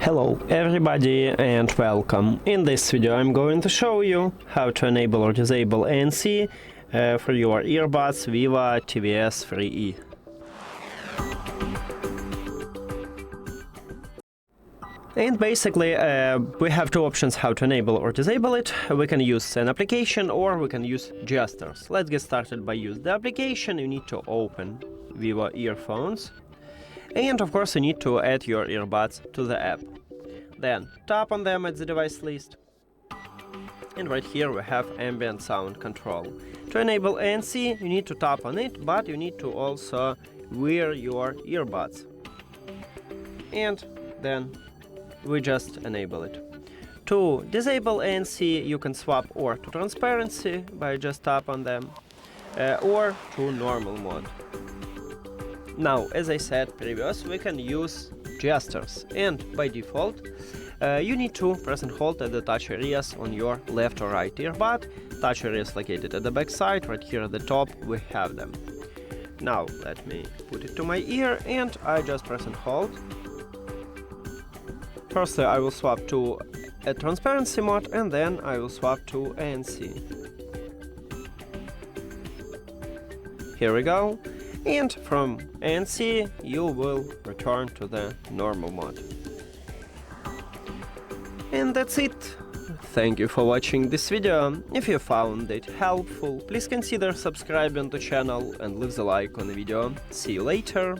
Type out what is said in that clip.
Hello everybody and welcome. In this video I'm going to show you how to enable or disable ANC for your earbuds VIVO TWS 3E. And basically we have two options how to enable or disable it. We can use an application or we can use gestures. Let's get started by use the application. You need to open VIVO Earphones. And of course you need to add your earbuds to the app. Then tap on them at the device list. And right here we have ambient sound control. To enable ANC you need to tap on it, but you need to also wear your earbuds. And then we just enable it. To disable ANC you can swap or to transparency by just tap on them, or to normal mode. Now, as I said previous, we can use gestures, and by default you need to press and hold at the touch areas on your left or right earbud. Touch areas located at the back side, right here at the top we have them. Now let me put it to my ear and I just press and hold. Firstly I will swap to a transparency mode and then I will swap to ANC. Here we go. And from ANC you will return to the normal mode. And that's it. Thank you for watching this video. If you found it helpful, please consider subscribing to the channel and leave the like on the video. See you later.